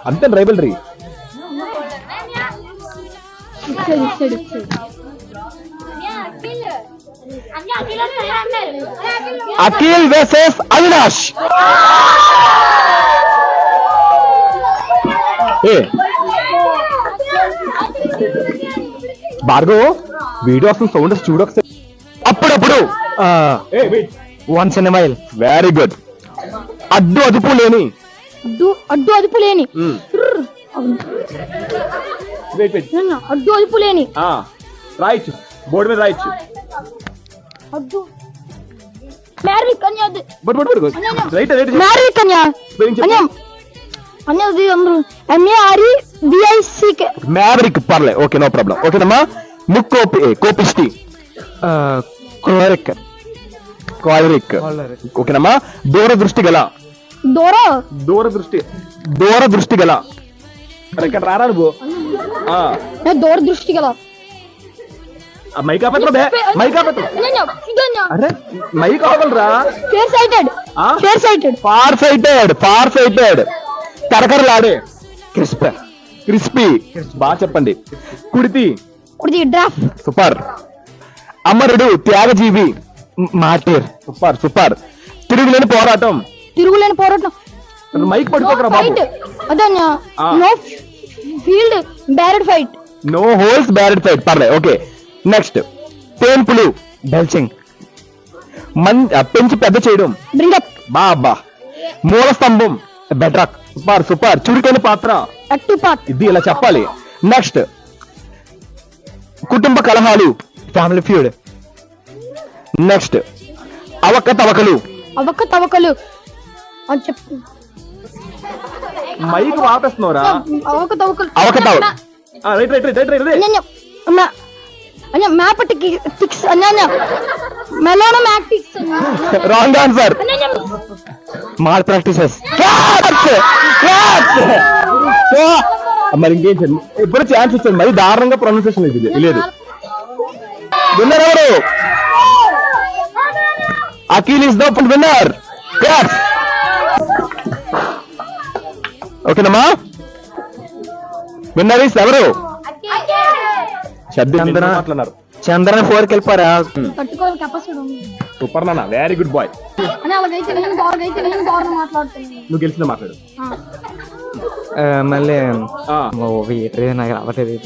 అంతే rivalry. Akhil versus Avinash. Bhargav video వస్తుంది, sound చూడు ఒకసారి. అప్పుడప్పుడు once in a while. Very good. అడ్డు అదుపు లేని. అడ్డు అదుపు లేని. అడ్డు అదుపు లేని. రాయచ్చు, బోర్డు మీద రాయచ్చు. అడ్డు మ్యారిక్ అన్యది. Right right. మ్యారిక్ అన్య అన్యది అందరూ MARIVICK. మ్యావరిక్ పర్లే. Okay, no problem. ఓకేనమ్మా. కోపిష్టి. కాలరిక్. ఓకేనమ్మా. దూరదృష్టి గల. దూరదృష్టి గల. ఇక్కడ రారా నువ్వు. దూరదృష్టి గల. మైకా పత్ర అరే మైక్ అవగలరా. Far sighted. కరకరలాడే. క్రిస్పీ. బాగా చెప్పండి. కుడితి. డ్రాఫ్ట్. సూపర్. అమరుడు, త్యాగజీవి, మార్టీర్. సూపర్. తిరుగులేని పోరాటం. మైక్ పట్టుకోకరా బాబు. No field barred fight. No holds barred fight. పర్లే. Okay, next. పెంపులు, బెల్చింగ్. పెంచి పెద్ద చేయడం. బ్రింగప్. బాబా. మూల స్తంభం, బెడ్రాక్. సూపర్. చురుకైన పాత్ర. ఇది ఇలా చెప్పాలి. నెక్స్ట్. కుటుంబ కలహాలు, ఫ్యామిలీ ఫ్యూడ్. నెక్స్ట్. అవకతవకలు. అని చెప్పు. మైక్ వాపేస్తున్నారా. అవకతవకలు. మ్యాథమెటిక్స్ మెలోనో mathematics. Wrong answer. Malpractices. మరి ఇంకేం చేయండి. ఇప్పుడు ఛాన్స్ ఇచ్చాను. మరి దారుణంగా ప్రొనౌన్సియేషన్ ఇది లేదు. విన్నర్ ఎవరు? Akhil is the winner. ఓకేనమ్మా. విన్నర్ ఇస్ ఎవరు? చంద్రన్ 4కి వెళ్ళిపోరా. సూపర్ నాన్న. Very good boy. నువ్వు గెలిచిన మాట్లాడు. మళ్ళీ నాకు రావట్లేదు.